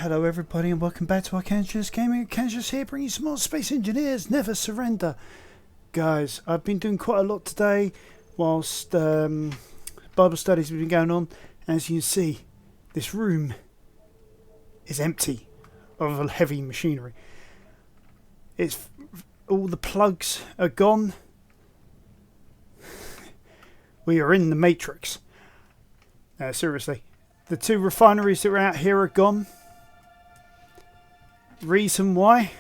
Hello everybody and welcome back to Arkansas Gaming. Arkansas here, bringing you some more Space Engineers Never Surrender. Guys, I've been doing quite a lot today whilst Bible studies have been going on. As you can see, this room is empty of heavy machinery. It's all the plugs are gone. We are in the Matrix. Seriously. The two refineries that are out here are gone. Reason why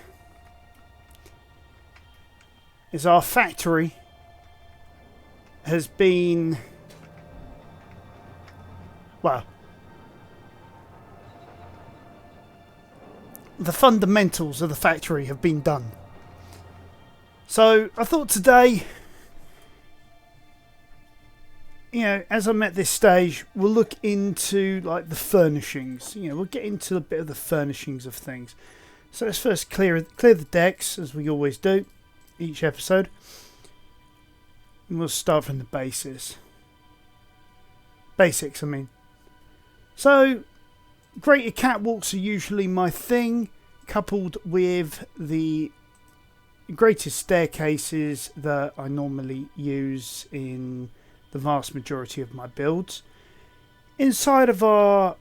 is our factory has been, well, the fundamentals of the factory have been done. So I thought today, you know, as I'm at this stage, we'll look into like the furnishings. You know, we'll get into a bit of the furnishings of things. So let's first clear the decks, as we always do, each episode. And we'll start from the basics, I mean. So, greater catwalks are usually my thing, coupled with the greatest staircases that I normally use in the vast majority of my builds. Inside of our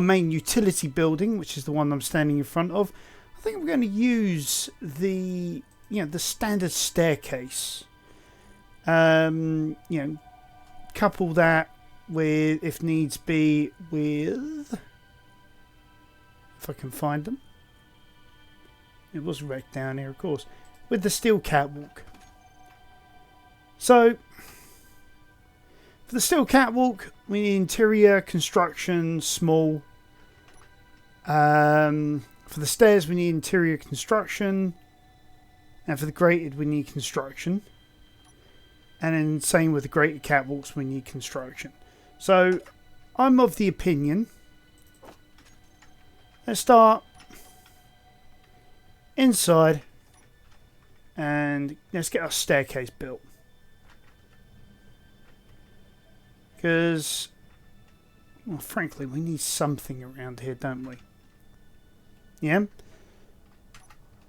main utility building, which is the one I'm standing in front of, I think we're going to use the standard staircase. Couple that with, if needs be, with, if I can find them. It was wrecked down here, of course, with the steel catwalk. So, for the steel catwalk, we need interior construction, small. For the stairs, we need interior construction. And for the grated, we need construction. And then same with the grated catwalks, we need construction. So, I'm of the opinion, let's start inside and let's get our staircase built. Because, well, frankly, we need something around here, don't we? Yeah?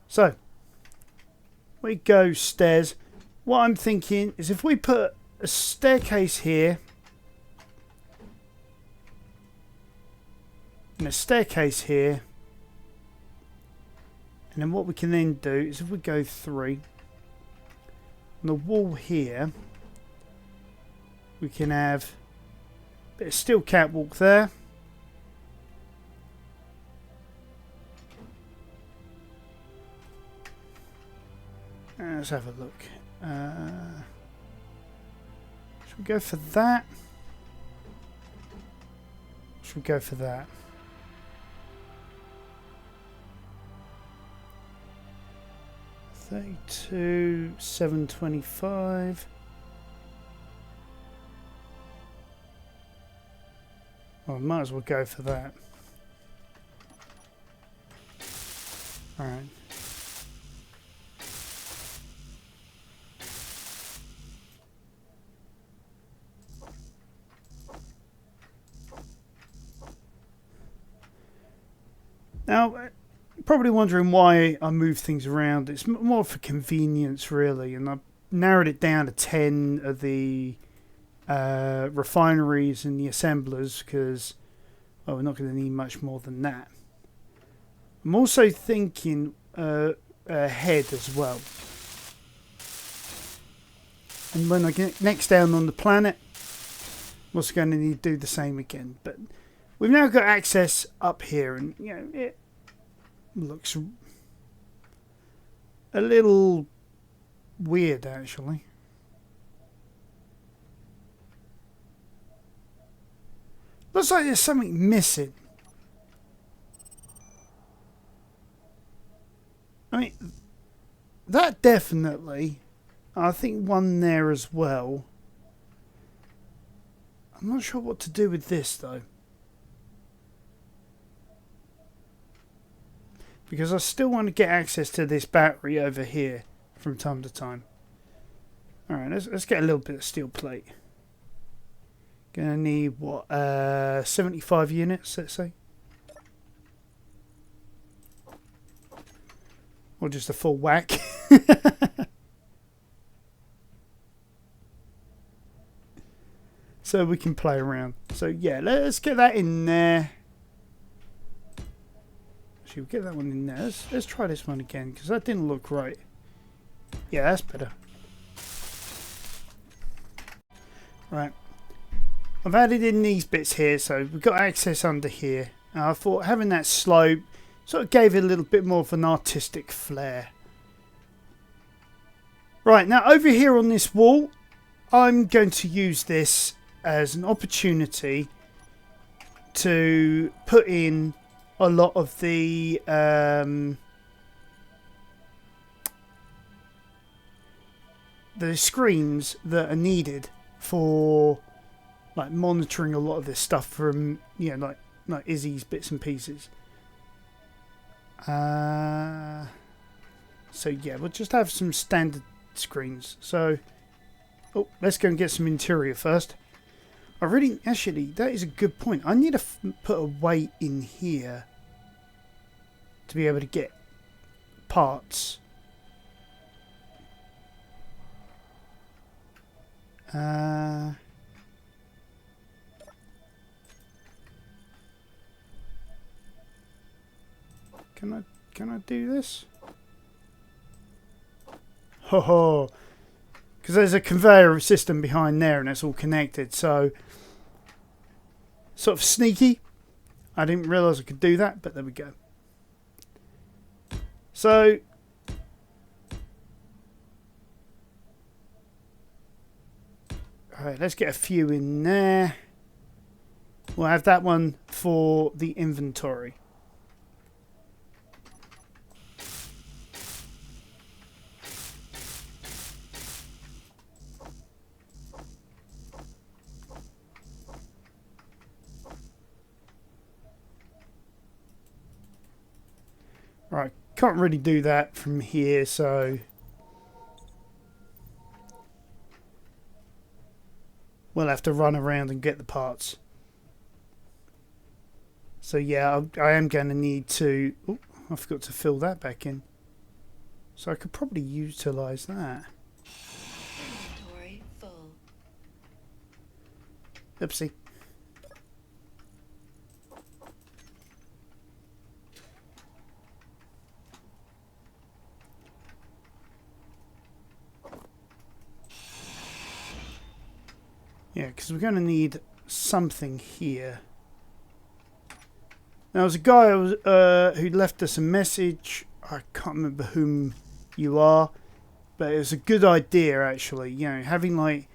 So, we go stairs. What I'm thinking is if we put a staircase here and a staircase here, and then what we can then do is if we go 3 on the wall here, we can have a bit of steel catwalk there. Let's have a look. Should we go for that? Should we go for that? $32,725. Well, might as well go for that. Alright. Now, you're probably wondering why I move things around. It's more for convenience, really, and I've narrowed it down to 10 of the refineries and the assemblers because, well, we're not going to need much more than that. I'm also thinking ahead as well. And when I get next down on the planet, I'm also going to need to do the same again. But we've now got access up here, and you know it looks a little weird, actually. Looks like there's something missing. I mean, that definitely. I think one there as well. I'm not sure what to do with this, though. Because I still want to get access to this battery over here from time to time. Alright, let's get a little bit of steel plate. Gonna need what, 75 units, let's say. Or just a full whack. So we can play around. So yeah, let's get that in there. Actually, we'll get that one in there. Let's try this one again, because that didn't look right. Yeah, that's better. Right. I've added in these bits here, so we've got access under here. And I thought having that slope sort of gave it a little bit more of an artistic flair. Right, now over here on this wall, I'm going to use this as an opportunity to put in a lot of the screens that are needed for like monitoring a lot of this stuff from, you know, like Izzy's bits and pieces. So yeah, we'll just have some standard screens. So let's go and get some interior first. Actually, that is a good point. I need to put a weight in here to be able to get parts. Can I do this? Ho ho! Because there's a conveyor system behind there and it's all connected, so sort of sneaky. I didn't realise I could do that, but there we go. So alright, let's get a few in there. We'll have that one for the inventory. Right, can't really do that from here, so we'll have to run around and get the parts. So yeah, I am going to need to... Oh, I forgot to fill that back in. So I could probably utilise that. Inventory full. Oopsie. Yeah, because we're going to need something here. Now, there's a guy who left us a message. I can't remember whom you are, but it was a good idea, actually. You know, having like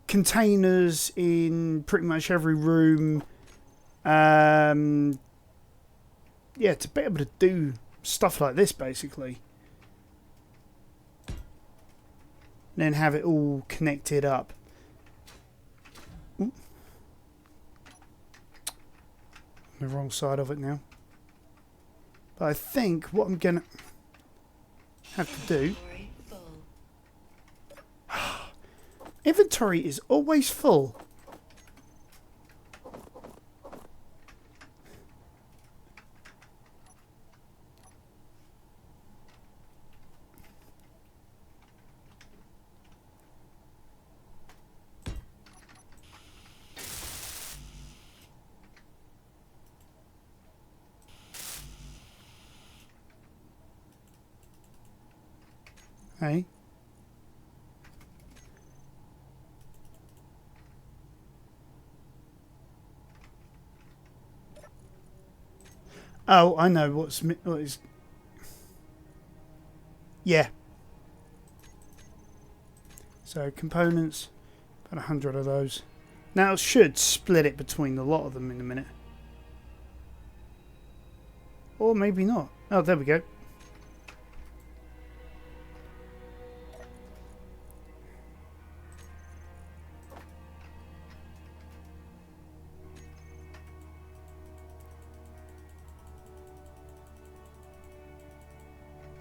containers in pretty much every room. Yeah, to be able to do stuff like this, basically. And then have it all connected up. Ooh. The wrong side of it now. But I think what I'm gonna have to do... Inventory is always full. Hey. Oh, I know what is. Yeah. So components, about 100 of those. Now it should split it between a lot of them in a minute. Or maybe not. Oh, there we go.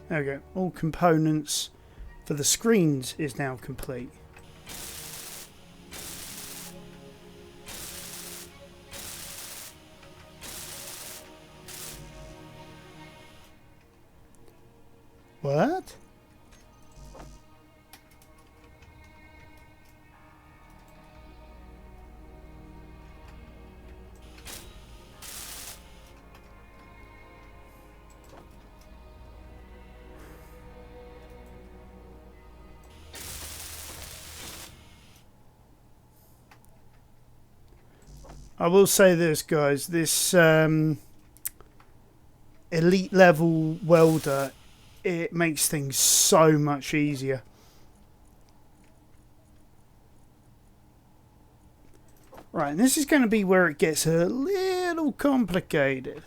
There we go. All components for the screens is now complete. What? I will say this, guys. This elite level welder, it makes things so much easier. Right, and this is going to be where it gets a little complicated.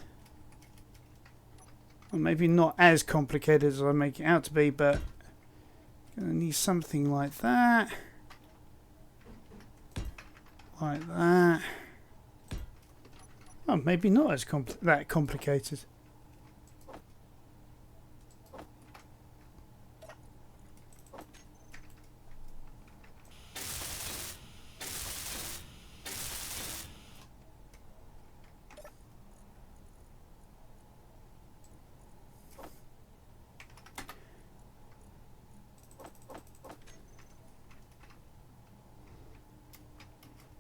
Or maybe not as complicated as I make it out to be, but going to need something like that. Like that. Oh, maybe not as that complicated.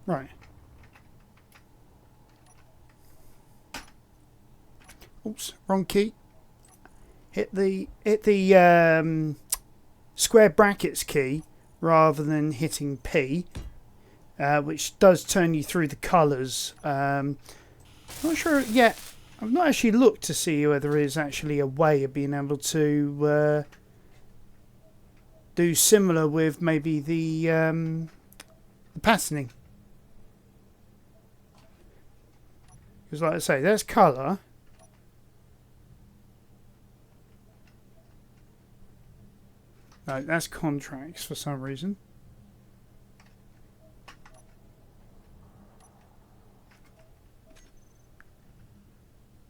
Right. Oops, wrong key. Hit the square brackets key rather than hitting P, which does turn you through the colours. Not sure yet. I've not actually looked to see whether there is actually a way of being able to do similar with maybe the patterning. Because, like I say, there's colour. No, that's contracts for some reason.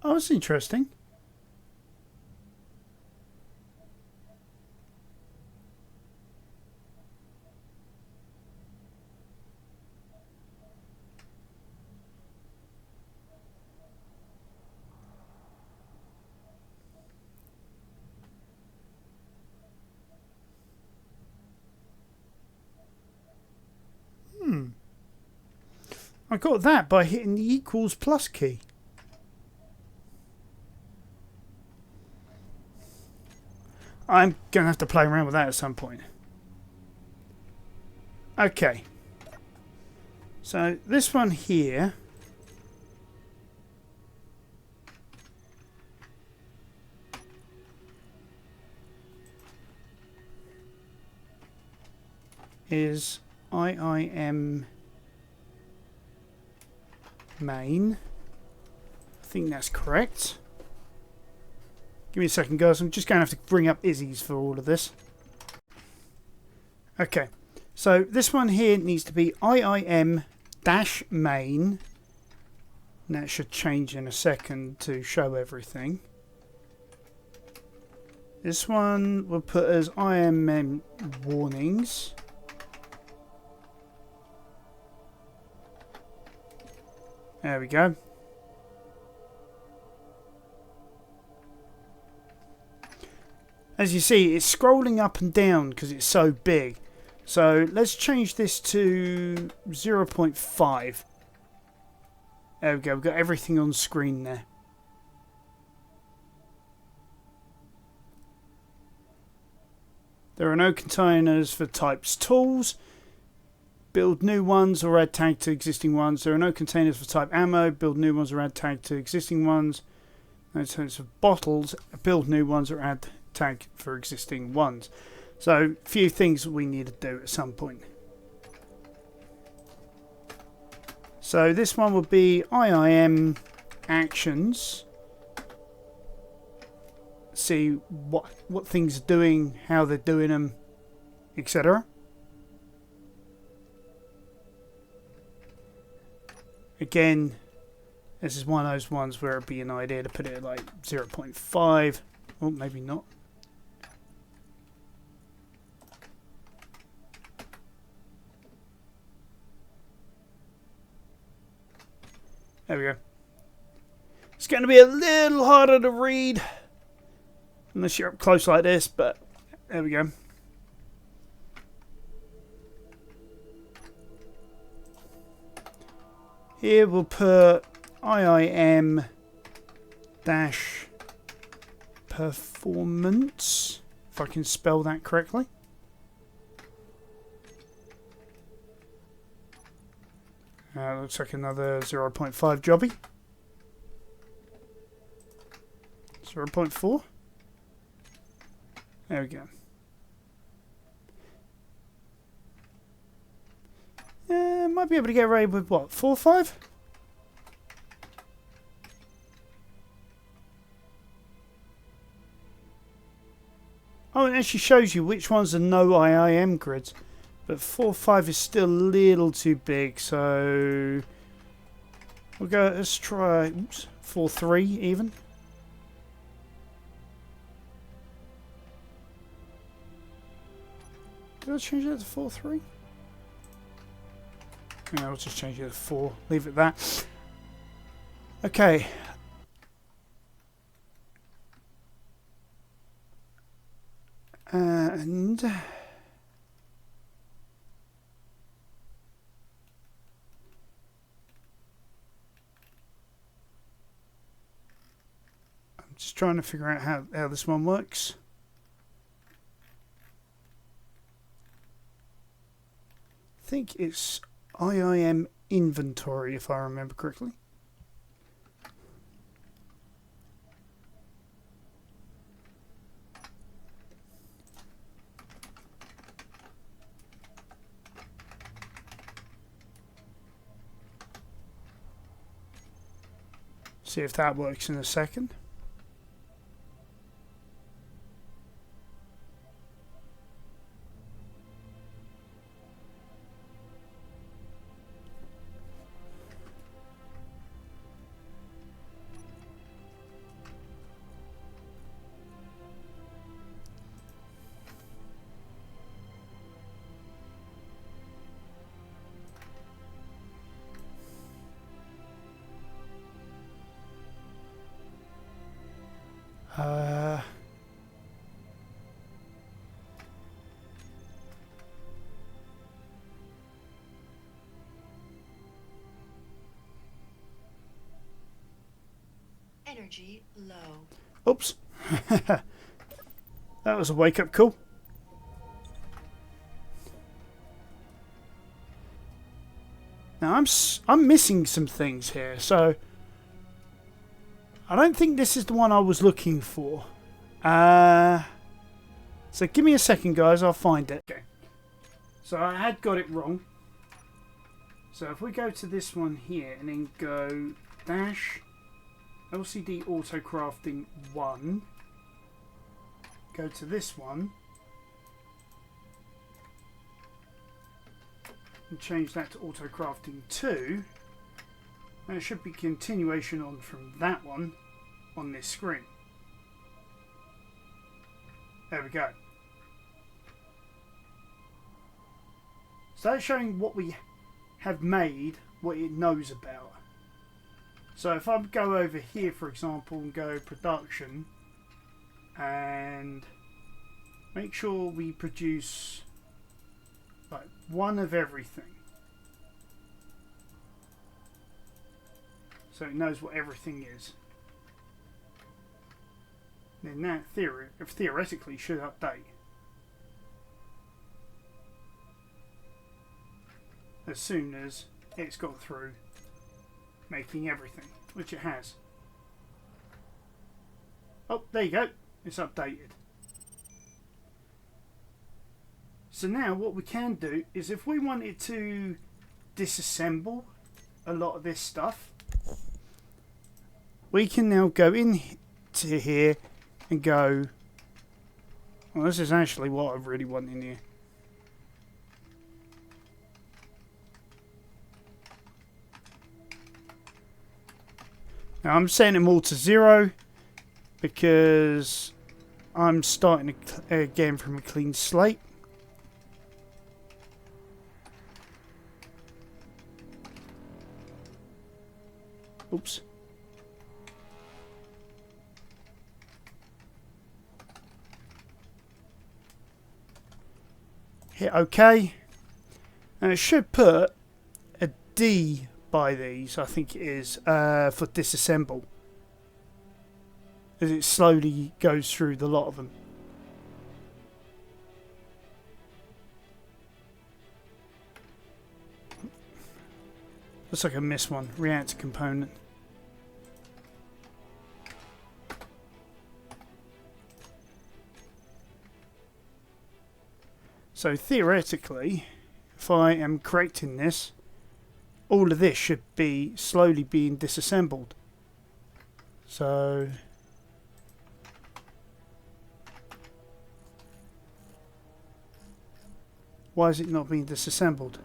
Oh, that's interesting. I got that by hitting the equals plus key. I'm going to have to play around with that at some point. Okay. So this one here is IIM main. I think that's correct. Give me a second, guys. I'm just going to have to bring up Izzy's for all of this. Okay. So this one here needs to be IIM-main. And that should change in a second to show everything. This one we'll put as IIM warnings. There we go. As you see, it's scrolling up and down because it's so big. So let's change this to 0.5. There we go. We've got everything on screen there. There are no containers for types tools. Build new ones or add tag to existing ones. There are no containers for type ammo. Build new ones or add tag to existing ones. No containers for bottles. Build new ones or add tag for existing ones. So, a few things we need to do at some point. So, this one would be IIM actions. See what things are doing, how they're doing them, etc. Again, this is one of those ones where it'd be an idea to put it at like 0.5. Oh, maybe not. There we go. It's going to be a little harder to read. unless you're up close like this, but there we go. Here we'll put IIM dash performance, if I can spell that correctly. Looks like another 0.5 jobby. 0.4. There we go. Might be able to get away with what? 4.5? Oh, it actually shows you which ones are no IIM grids. But 4.5 is still a little too big, so we'll go. Let's try 4.3 even. Did I change that to 4.3? No, I'll just change it to 4. Leave it that. Okay. And I'm just trying to figure out how this one works. I think it's IIM inventory, if I remember correctly. See if that works in a second. Energy low. Oops. That was a wake-up call. Now I'm missing some things here, so I don't think this is the one I was looking for. So give me a second, guys. I'll find it. Okay. So I had got it wrong. So if we go to this one here and then go dash LCD Auto Crafting 1, go to this one and change that to Auto Crafting 2, and it should be continuation on from that one on this screen. There we go. So that's showing what we have made, what it knows about. So if I go over here, for example, and go production and make sure we produce like one of everything, so it knows what everything is, then that theoretically should update as soon as it's got through making everything, which it has. Oh, there you go. It's updated. So now what we can do is, if we wanted to disassemble a lot of this stuff, we can now go into here and go, well, this is actually what I really want in here. Now I'm setting them all to 0 because I'm starting again from a clean slate. Oops. Hit OK. And it should put a D by these, I think it is, for disassemble. As it slowly goes through the lot of them. Looks like I missed one. Reactor component. So theoretically, if I am correcting this, all of this should be slowly being disassembled. So why is it not being disassembled?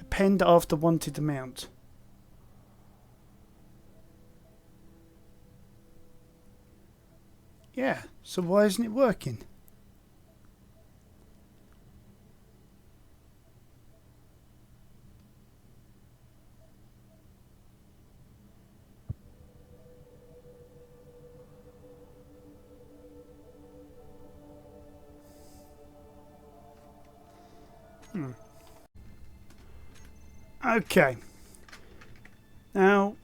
Append after wanted amount. Yeah, so why isn't it working? Okay. Now,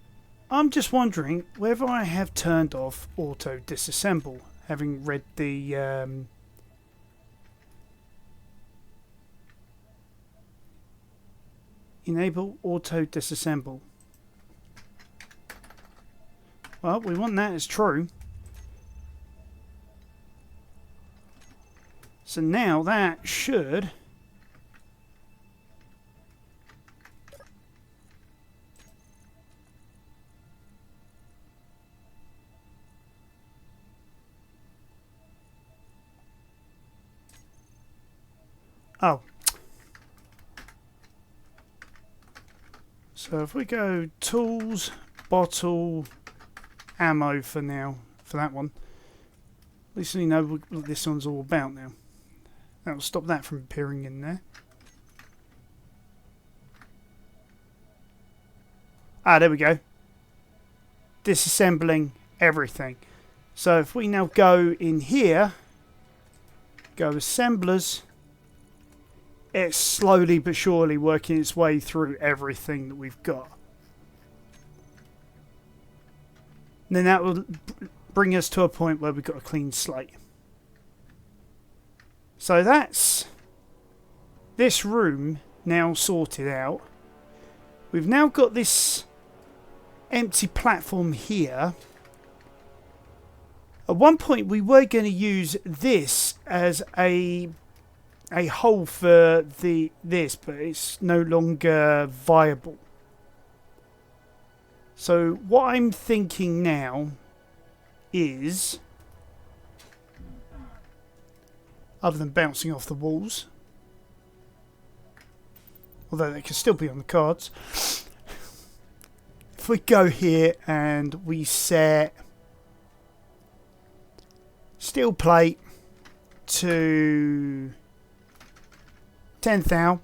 I'm just wondering whether I have turned off auto disassemble, having read the enable auto disassemble. Well, we want that as true. So now that should oh. So if we go tools, bottle, ammo for now, for that one. At least we know what this one's all about now. That'll stop that from appearing in there. Ah, there we go. Disassembling everything. So if we now go in here, go assemblers, it's slowly but surely working its way through everything that we've got. And then that will bring us to a point where we've got a clean slate. So that's this room now sorted out. We've now got this empty platform here. At one point we were going to use this as a hole for this, but it's no longer viable. So what I'm thinking now is, other than bouncing off the walls, although they can still be on the cards, if we go here and we set steel plate to 10 thou,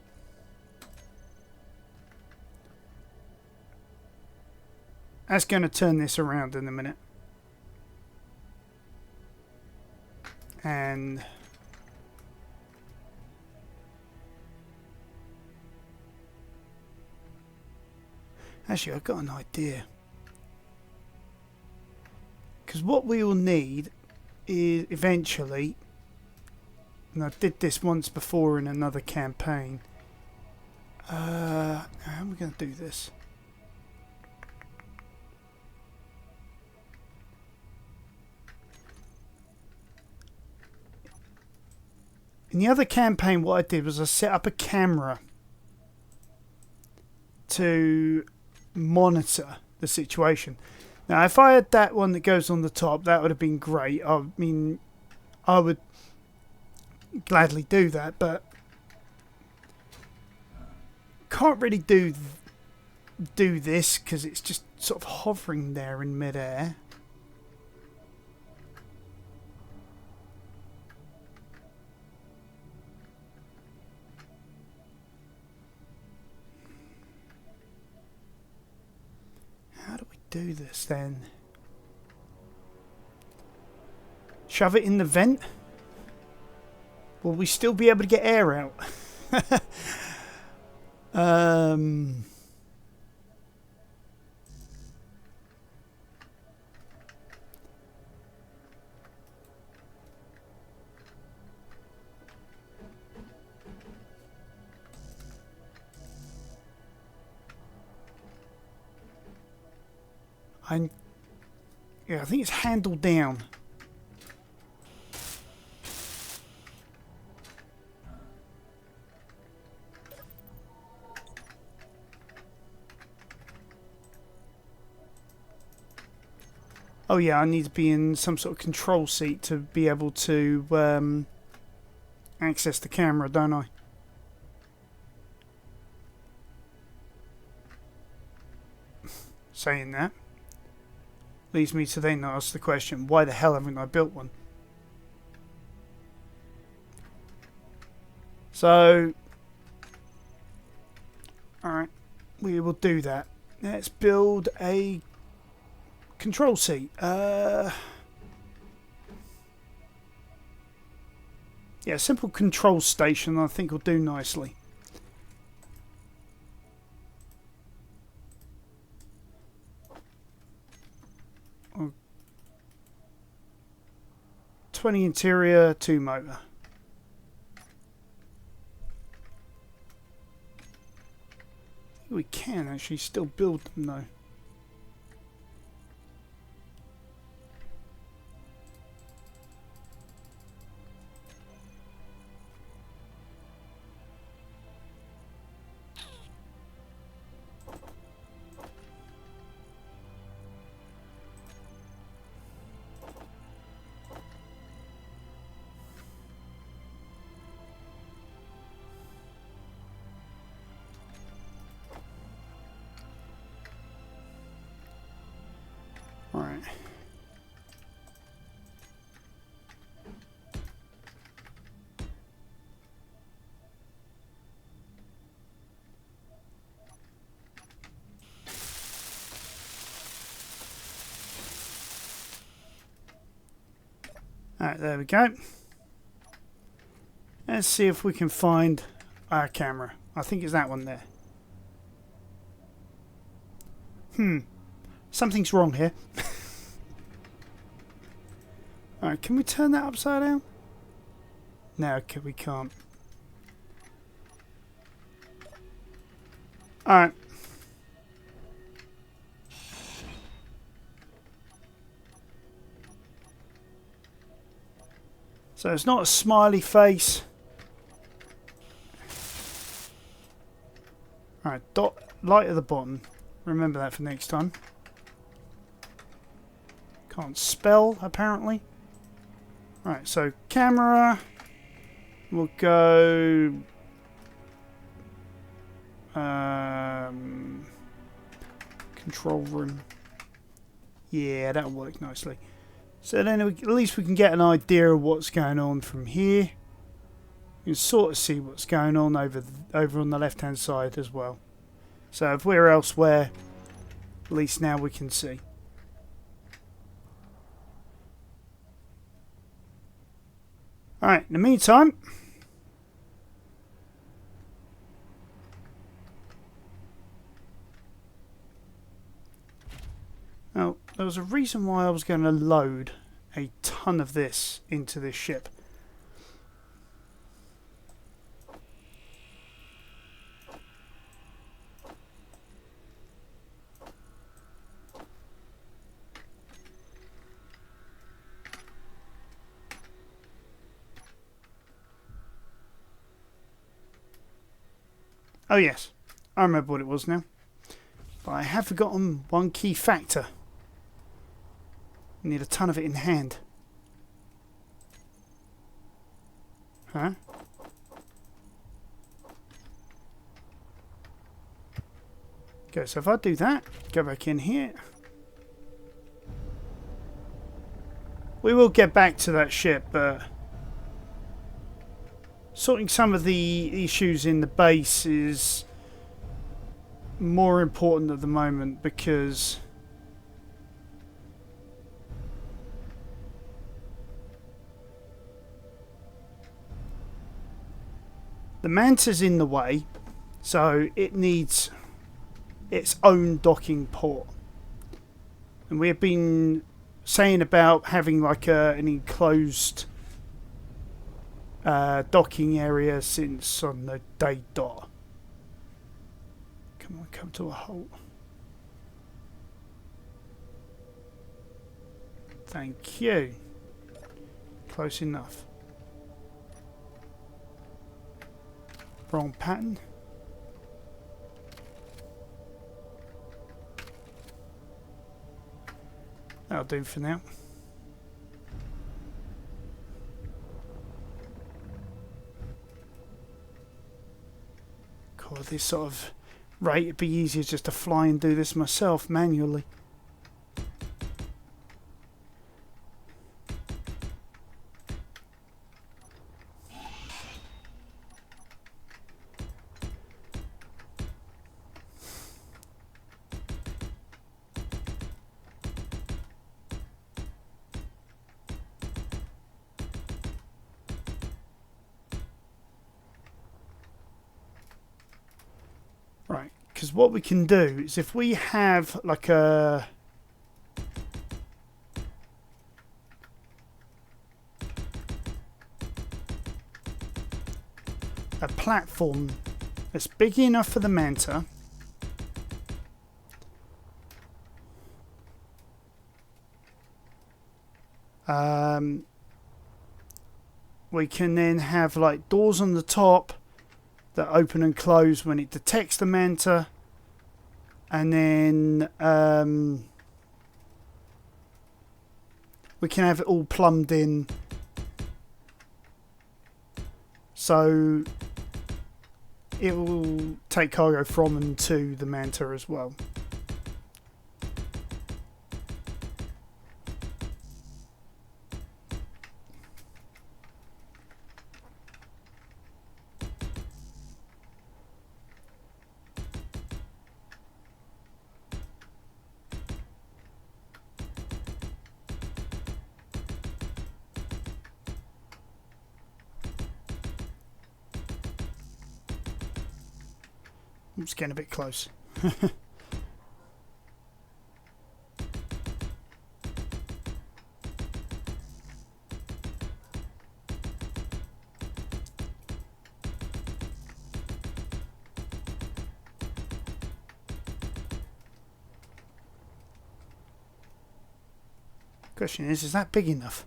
that's going to turn this around in a minute. And actually, I've got an idea. Because what we will need is eventually, and I did this once before in another campaign. How are we going to do this? In the other campaign, what I did was I set up a camera to monitor the situation. Now, if I had that one that goes on the top, that would have been great. I mean, I would gladly do that, but can't really do this because it's just sort of hovering there in midair. do this then? Shove it in the vent? Will we still be able to get air out? Yeah, I think it's handle down. Oh yeah, I need to be in some sort of control seat to be able to access the camera, don't I? Saying that leads me to then ask the question, why the hell haven't I built one? So, alright, we will do that. Let's build a control seat. Yeah, simple control station I think will do nicely. Oh. 20 interior, 2 motor. We can actually still build them though. Alright. Alright, there we go. Let's see if we can find our camera. I think it's that one there. Something's wrong here. Alright, can we turn that upside down? No, okay, we can't. Alright. So it's not a smiley face. Alright, dot light at the bottom. Remember that for next time. Can't spell, apparently. Right, so camera. We'll go... control room. Yeah, that'll work nicely. So then at least we can get an idea of what's going on from here. You can sort of see what's going on over on the left hand side as well. So if we're elsewhere, at least now we can see. Alright, in the meantime, now there was a reason why I was going to load a ton of this into this ship. Oh yes, I remember what it was now. But I have forgotten one key factor. I need a ton of it in hand. Huh? Okay, so if I do that, go back in here. We will get back to that ship, but sorting some of the issues in the base is more important at the moment because the Manta's in the way, so it needs its own docking port. And we have been saying about having like an enclosed docking area since on the day dot. Come on, come to a halt. Thank you. Close enough. Wrong pattern. That'll do for now. God, this sort of rate, it'd be easier just to fly and do this myself manually. Right, because what we can do is if we have like a platform that's big enough for the Manta, we can then have like doors on the top that open and close when it detects the Manta, and then we can have it all plumbed in so it will take cargo from and to the Manta as well. I'm just getting a bit close. Question is that big enough?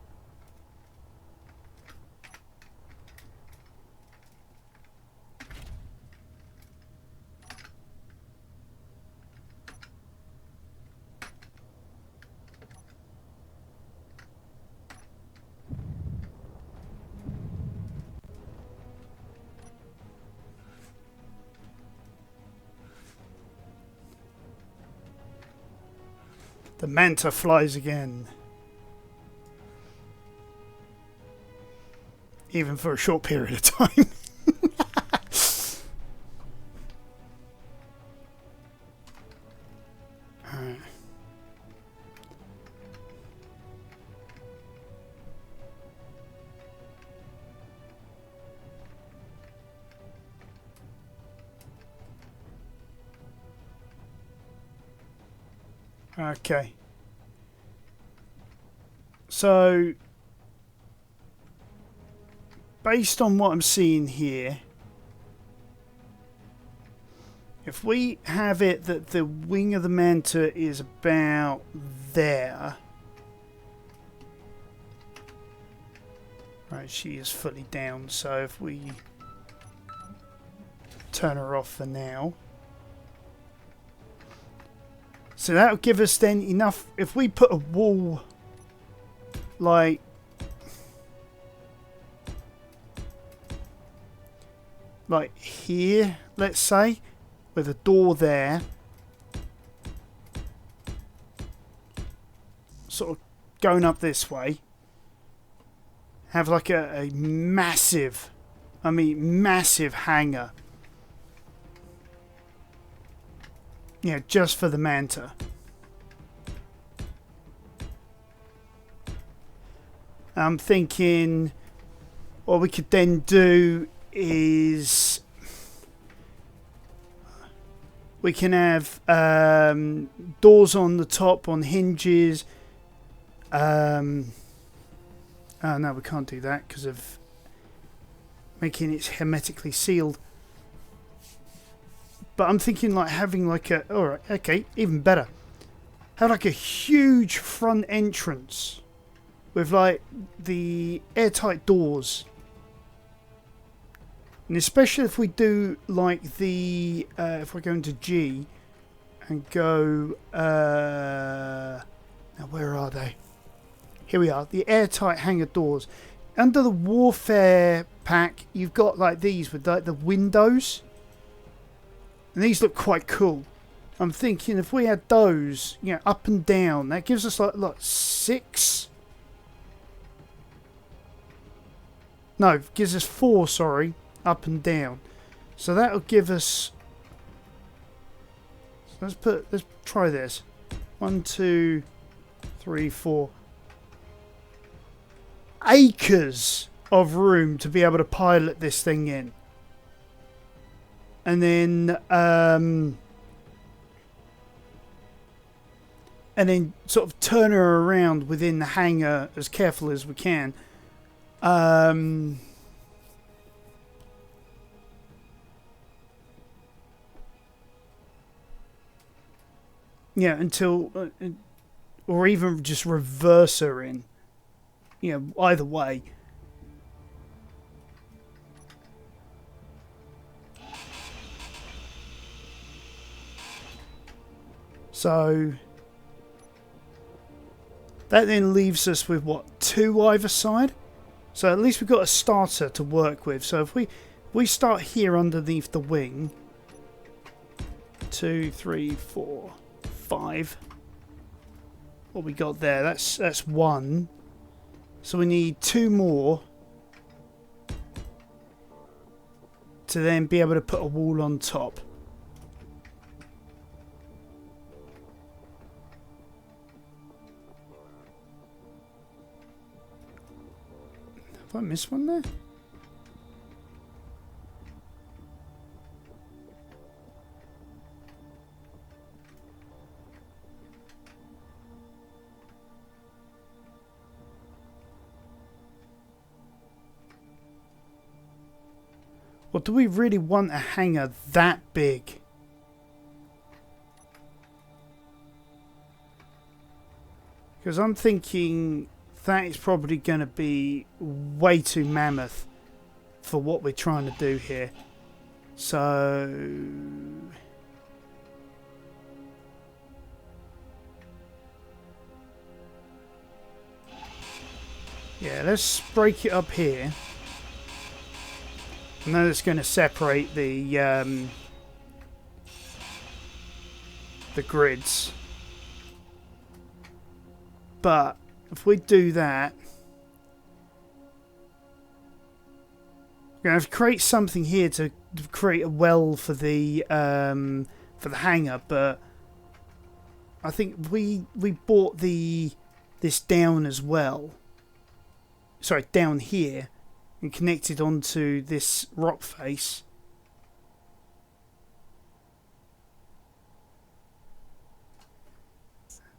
The Manta flies again. Even for a short period of time. Alright. Okay. So, based on what I'm seeing here, if we have it that the wing of the Manta is about there. Right, she is fully down, so if we turn her off for now. So that'll give us then enough, if we put a wall like here, let's say, with a door there, sort of going up this way, have like a massive, I mean massive hangar, you know, just for the Manta. I'm thinking what we could then do is we can have doors on the top on hinges. Oh no, we can't do that because of making it hermetically sealed. But I'm thinking like having like a... Alright, okay, even better. Have like a huge front entrance with like the airtight doors. And especially if we do like the... if we're going to G and go... now where are they? Here we are, the airtight hangar doors. Under the warfare pack, you've got like these with like the windows. And these look quite cool. I'm thinking if we had those, you know, up and down, that gives us like 6. No, gives us 4, sorry, up and down. So that'll give us... So let's try this. 1, 2, 3, 4. Acres of room to be able to pilot this thing in. And then sort of turn her around within the hangar as careful as we can. Yeah, until... or even just reverse her in. You know, either way. So that then leaves us with what, 2 either side? So at least we've got a starter to work with. So if we start here underneath the wing, 2, 3, 4, 5. What we got there? That's 1. So we need 2 more to then be able to put a wall on top. Have I missed one there? Or do we really want a hangar that big? Because I'm thinking that is probably going to be way too mammoth for what we're trying to do here. So... yeah, let's break it up here. And then it's going to separate the grids. But if we do that, we're going to have to create something here to create a well for the hangar. But I think we bought this down as well. Sorry, down here. And connected onto this rock face.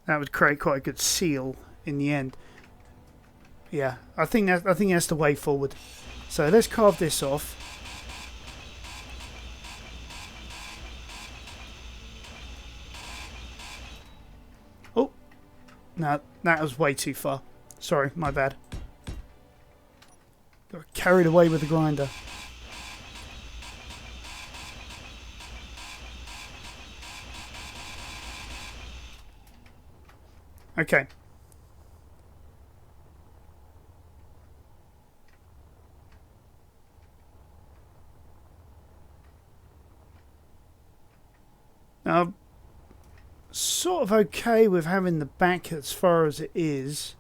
That would create quite a good seal in the end. Yeah, I think that's the way forward. So let's carve this off. Oh, no, that was way too far. Sorry, my bad. Got carried away with the grinder. Okay. Now, I'm sort of okay with having the back as far as it is.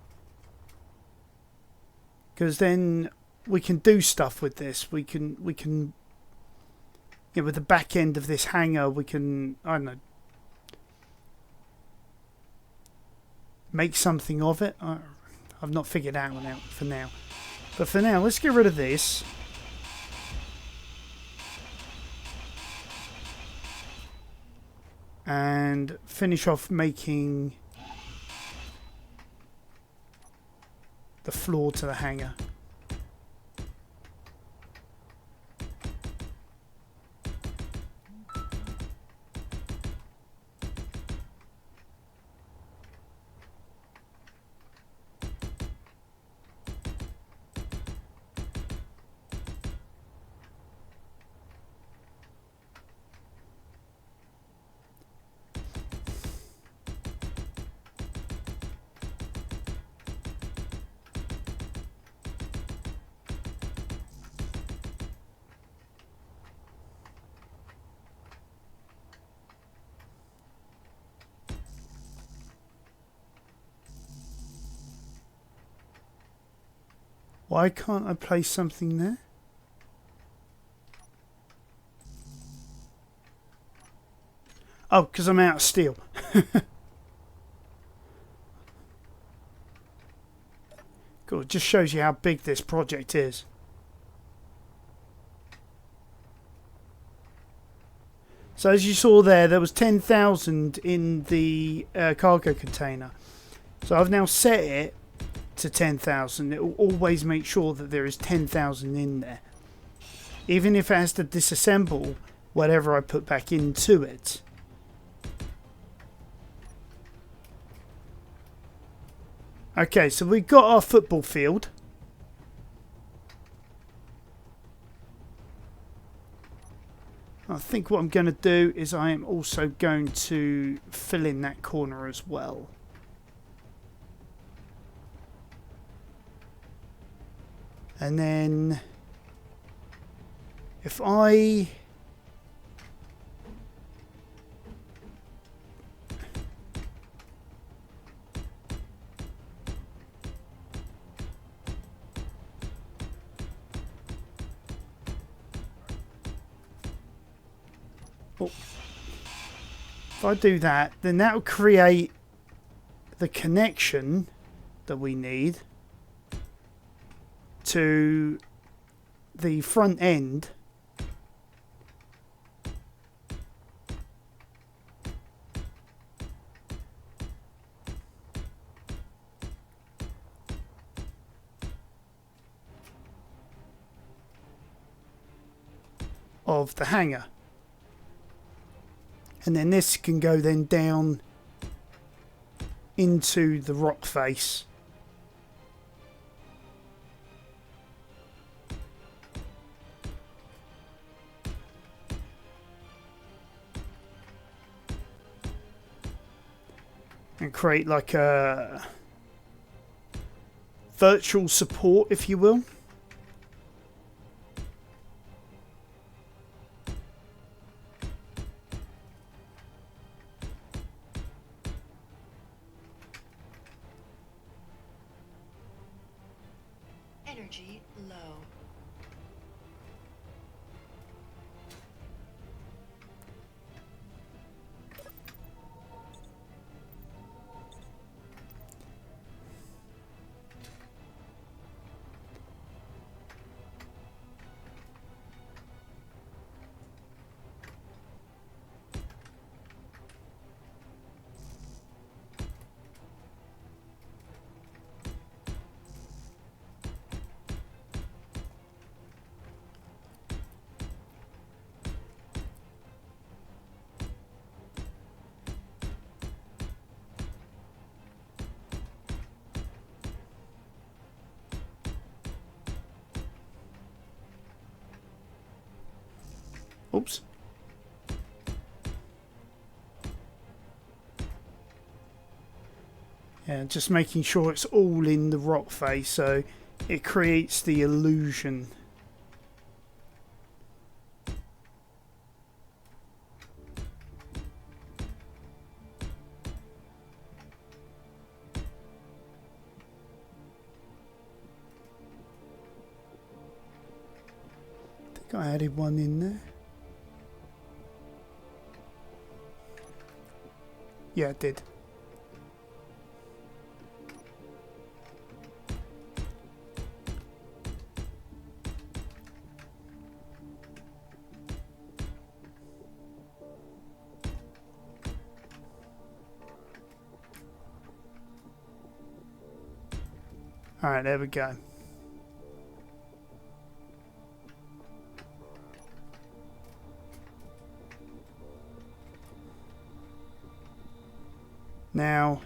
Because then we can do stuff with this. We can you know, with the back end of this hangar, we can, I don't know, make something of it. I've not figured out one out for now. But for now, let's get rid of this. and finish off making the floor to the hanger. Why can't I place something there? Oh, because I'm out of steel. Cool, it just shows you how big this project is. So as you saw there was 10,000 in the cargo container. So I've now set it to 10,000. It will always make sure that there is 10,000 in there, even if it has to disassemble whatever I put back into it. Okay, so we've got our football field. I think what I'm going to do is I am also going to fill in that corner as well. And then if I do that, then that will create the connection that we need to the front end of the hanger. And then this can go then down into the rock face. And create like a virtual support, if you will. Energy low. Oops. Yeah, just making sure it's all in the rock face so it creates the illusion. I think I added one in there. Yeah, it did. Alright, there we go. Now,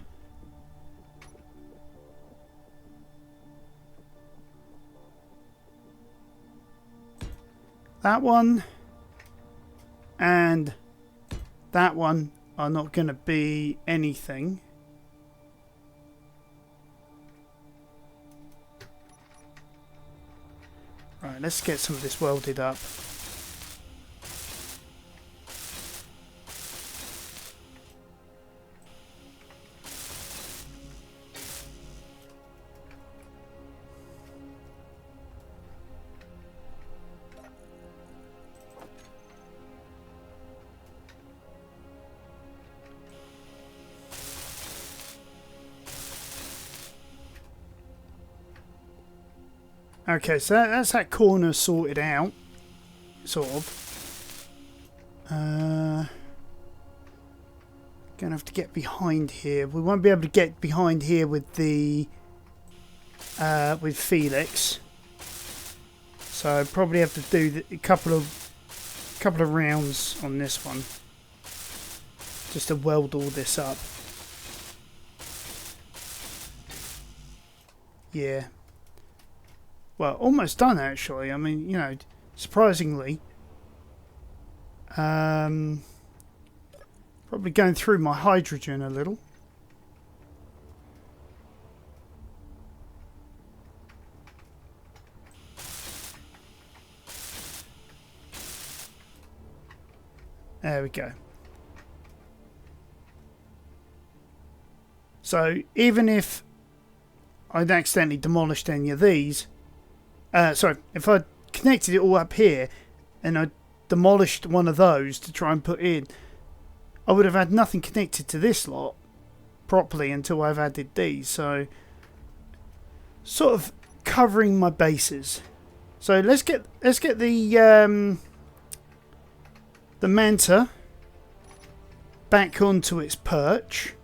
that one and that one are not going to be anything. Right, let's get some of this welded up. Okay, so that's that corner sorted out, sort of. Gonna have to get behind here. We won't be able to get behind here with the with Felix, so probably have to do a couple of rounds on this one, just to weld all this up. Yeah. Well, almost done actually. I mean, you know, surprisingly. Probably going through my hydrogen a little. There we go. So, even if I'd accidentally demolished any of these, sorry, if I connected it all up here and I demolished one of those to try and put in, I would have had nothing connected to this lot properly until I've added these. So, sort of covering my bases. So let's get the Manta back onto its perch.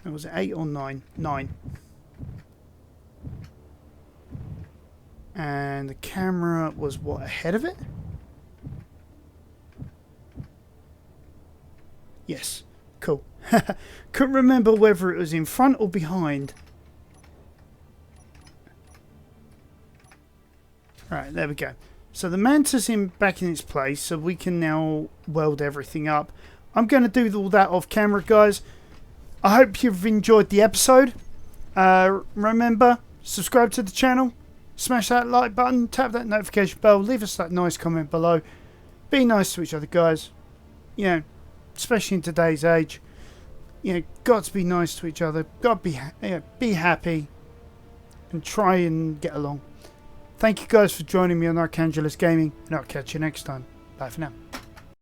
Was it 8 or 9? 9. And the camera was what, ahead of it? Yes. Cool. Couldn't remember whether it was in front or behind. Right, there we go. So the Manta's back in its place, so we can now weld everything up. I'm going to do all that off camera, guys. I hope you've enjoyed the episode. Remember, subscribe to the channel, smash that like button, tap that notification bell, leave us that nice comment below. Be nice to each other, guys. You know, especially in today's age. You know, got to be nice to each other. Got to be happy and try and get along. Thank you guys for joining me on Archangelus Gaming, and I'll catch you next time. Bye for now.